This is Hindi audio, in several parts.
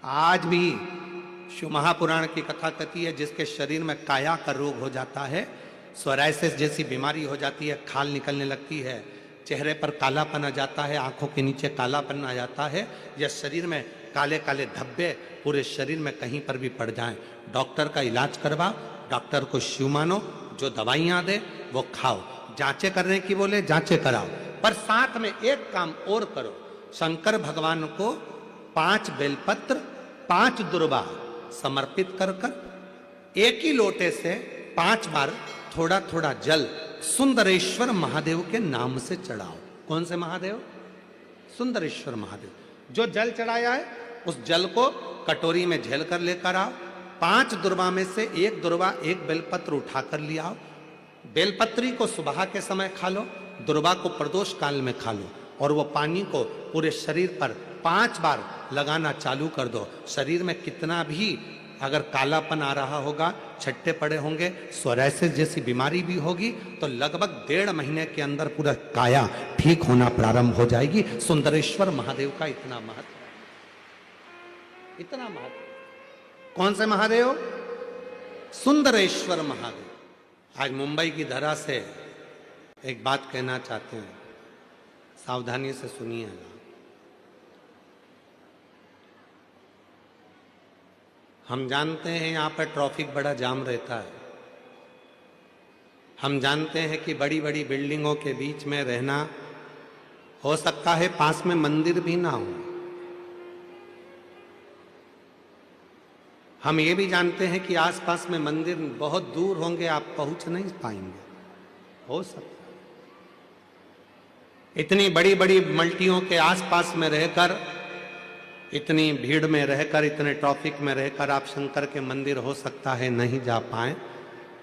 आज भी शिव महापुराण की कथा कहती है जिसके शरीर में काया का रोग हो जाता है, सोराइसिस जैसी बीमारी हो जाती है, खाल निकलने लगती है, चेहरे पर कालापन आ जाता है, आंखों के नीचे कालापन आ जाता है, या शरीर में काले काले धब्बे पूरे शरीर में कहीं पर भी पड़ जाएं, डॉक्टर का इलाज करवाओ, डॉक्टर को शिव मानो, जो दवाइयां दे वो खाओ, जांचें करने की बोले जांचें कराओ, पर साथ में एक काम और करो, शंकर भगवान को 5 बेलपत्र 5 दुर्वा समर्पित कर कर एक ही लोटे से 5 बार थोड़ा थोड़ा जल सुंदरेश्वर महादेव के नाम से चढ़ाओ। कौन से महादेव? सुंदरेश्वर महादेव। जो जल चढ़ाया है उस जल को कटोरी में झेल कर लेकर आओ, 5 दुर्वा में से एक दुर्वा एक बेलपत्र उठाकर ले आओ। बेलपत्री को सुबह के समय खा लो, दुर्वा को प्रदोष काल में खा लो, और वो पानी को पूरे शरीर पर 5 बार लगाना चालू कर दो। शरीर में कितना भी अगर कालापन आ रहा होगा, छट्टे पड़े होंगे, सोराइसिस जैसी बीमारी भी होगी, तो लगभग 1.5 महीने के अंदर पूरा काया ठीक होना प्रारंभ हो जाएगी। सुंदरेश्वर महादेव का इतना महत्व, इतना महत्व। कौन से महादेव? सुंदरेश्वर महादेव। आज मुंबई की धरा से एक बात कहना चाहते हैं, सावधानी से सुनिएगा। हम जानते हैं यहाँ पर ट्रैफिक बड़ा जाम रहता है, हम जानते हैं कि बड़ी बड़ी बिल्डिंगों के बीच में रहना, हो सकता है पास में मंदिर भी ना हो। हम ये भी जानते हैं कि आसपास में मंदिर बहुत दूर होंगे, आप पहुंच नहीं पाएंगे, हो सकता है। इतनी बड़ी बड़ी मल्टियों के आसपास में रहकर, इतनी भीड़ में रहकर, इतने ट्रैफिक में रहकर आप शंकर के मंदिर हो सकता है नहीं जा पाए,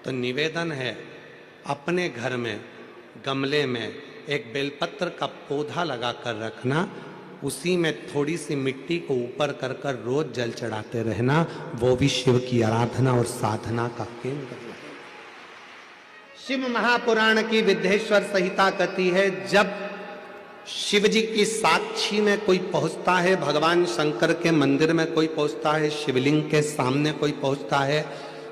तो निवेदन है अपने घर में गमले में एक बेलपत्र का पौधा लगा कर रखना, उसी में थोड़ी सी मिट्टी को ऊपर कर कर रोज जल चढ़ाते रहना, वो भी शिव की आराधना और साधना का केंद्र है। शिव महापुराण की विद्येश्वर संहिता कहती है, जब शिव जी की साक्षी में कोई पहुंचता है, भगवान शंकर के मंदिर में कोई पहुंचता है, शिवलिंग के सामने कोई पहुंचता है,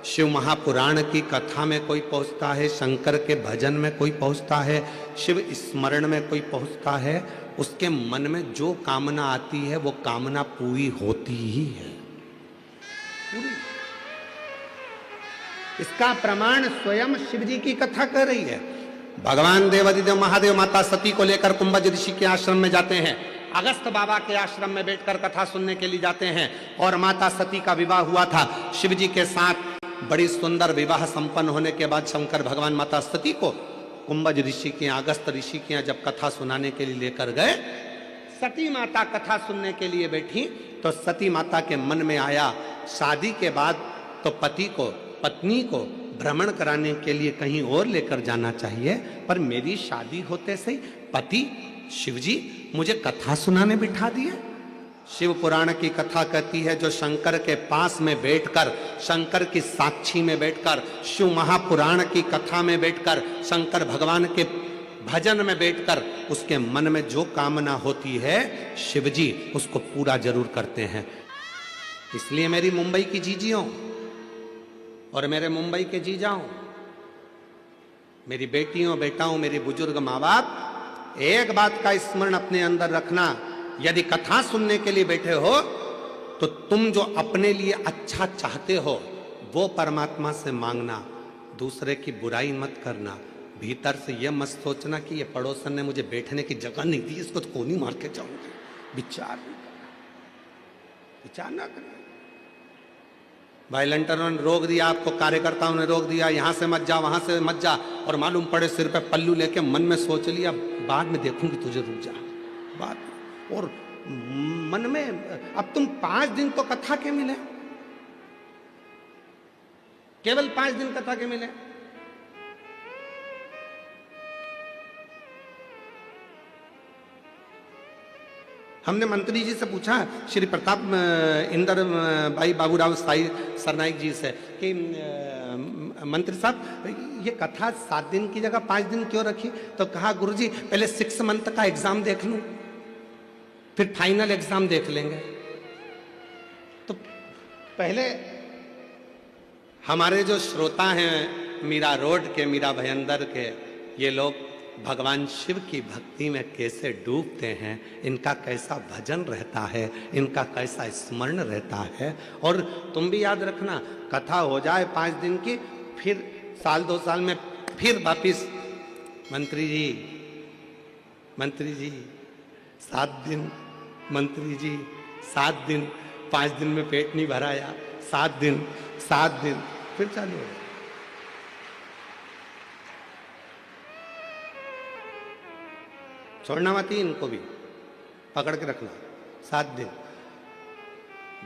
शिव महापुराण की कथा में कोई पहुंचता है, शंकर के भजन में कोई पहुंचता है, शिव स्मरण में कोई पहुंचता है, उसके मन में जो कामना आती है वो कामना पूरी होती ही है, पूरी। इसका प्रमाण स्वयं शिव जी की कथा कर रही है। भगवान देवादिदेव महादेव माता सती को लेकर कुंभज ऋषि के आश्रम में जाते हैं, अगस्त बाबा के आश्रम में बैठकर कथा सुनने के लिए जाते हैं, और माता सती का विवाह हुआ था शिव जी के साथ। बड़ी सुंदर विवाह संपन्न होने के बाद शंकर भगवान माता सती को कुंभज ऋषि के यहाँ, अगस्त ऋषि के यहाँ जब कथा सुनाने के लिए लेकर गए, सती माता कथा सुनने के लिए बैठी, तो सती माता के मन में आया शादी के बाद तो पति को, पत्नी को भ्रमण कराने के लिए कहीं और लेकर जाना चाहिए, पर मेरी शादी होते से पति शिवजी मुझे कथा सुनाने बिठा दिए। शिव पुराण की कथा कहती है, जो शंकर के पास में बैठकर, शंकर की साक्षी में बैठकर, शिव महापुराण की कथा में बैठकर, शंकर भगवान के भजन में बैठकर उसके मन में जो कामना होती है, शिवजी उसको पूरा जरूर करते हैं। इसलिए मेरी मुंबई की जीजियों और मेरे मुंबई के जीजाओं, मेरी बेटियों बेटाओं, मेरी बुजुर्ग माँ बाप, एक बात का स्मरण अपने अंदर रखना, यदि कथा सुनने के लिए बैठे हो तो तुम जो अपने लिए अच्छा चाहते हो वो परमात्मा से मांगना, दूसरे की बुराई मत करना। भीतर से यह मत सोचना कि ये पड़ोसन ने मुझे बैठने की जगह नहीं दी, इसको तो कोनी मार के जाऊंगी। विचार नहीं करना, विचार ना करना। भाई लंटनों ने रोक दिया, आपको कार्यकर्ताओं ने रोक दिया, यहां से मत जा, वहां से मत जा, और मालूम पड़े सिर पे पल्लू लेके मन में सोच लिया बाद में देखूंगी तुझे, रुक जा, बाद में। और मन में अब तुम 5 दिन तो कथा के मिले, केवल 5 दिन कथा के मिले। हमने मंत्री जी से पूछा, श्री प्रताप इंदर भाई बाबूराव साई सरनाइक जी से, कि मंत्री साहब ये कथा 7 दिन की जगह 5 दिन क्यों रखी? तो कहा गुरुजी पहले 6 मंथ का एग्जाम देख लूं, फिर फाइनल एग्जाम देख लेंगे। तो पहले हमारे जो श्रोता हैं मीरा रोड के, मीरा भयंदर के, ये लोग भगवान शिव की भक्ति में कैसे डूबते हैं, इनका कैसा भजन रहता है, इनका कैसा स्मरण रहता है। और तुम भी याद रखना, कथा हो जाए 5 दिन की, फिर साल 2 साल में फिर वापिस मंत्री जी 7 दिन, मंत्री जी 7 दिन, 5 दिन में पेट नहीं भराया, 7 दिन फिर चालू हो। छोड़ना मत ही इनको भी, पकड़ के रखना। 7 दिन,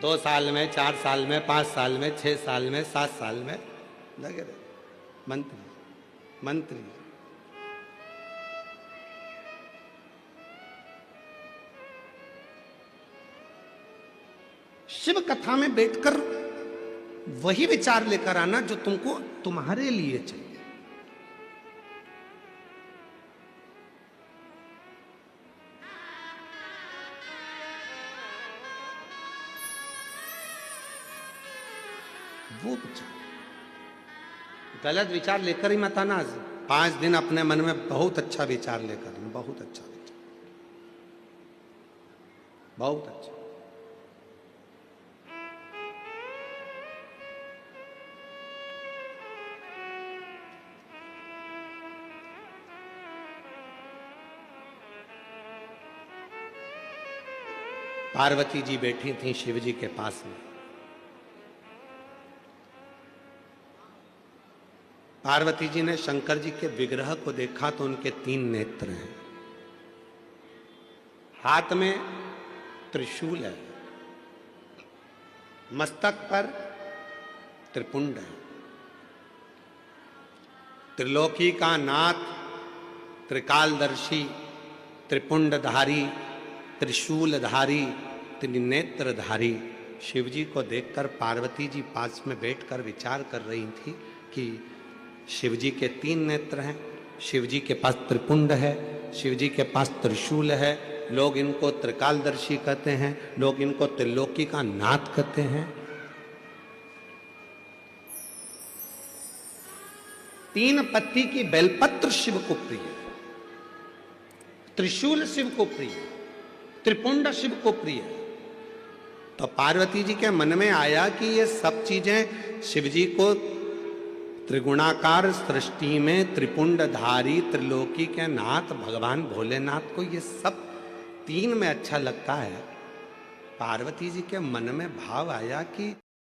2 साल में, 4 साल में, 5 साल में, 6 साल में, 7 साल में लगे रहे। मंत्री शिव कथा में बैठकर वही विचार लेकर आना जो तुमको तुम्हारे लिए चाहिए। वो विचार, गलत विचार लेकर ही मत आना। 5 दिन अपने मन में बहुत अच्छा विचार लेकर, बहुत अच्छा विचार, बहुत अच्छा। पार्वती जी बैठी थी शिव जी के पास में। पार्वती जी ने शंकर जी के विग्रह को देखा तो उनके 3 नेत्र हैं, हाथ में त्रिशूल है, मस्तक पर त्रिपुंड है, त्रिलोकी का नाथ, त्रिकालदर्शी, त्रिपुंडधारी, त्रिशूलधारी, त्रिनेत्रधारी शिवजी को देखकर पार्वती जी पास में बैठकर विचार कर रही थी कि शिवजी के 3 नेत्र हैं, शिवजी के पास त्रिपुंड है, शिवजी के पास त्रिशूल है, लोग इनको त्रिकालदर्शी कहते हैं, लोग इनको त्रिलोकी का नाथ कहते हैं। 3 पत्ती की बेलपत्र शिव को प्रिय है, त्रिशूल शिव को प्रिय है, त्रिपुंड शिव को प्रिय है। तो पार्वती जी के मन में आया कि ये सब चीजें शिवजी को त्रिगुणाकार सृष्टि में त्रिपुंडधारी, त्रिलोकी के नाथ भगवान भोलेनाथ को ये सब 3 में अच्छा लगता है। पार्वती जी के मन में भाव आया कि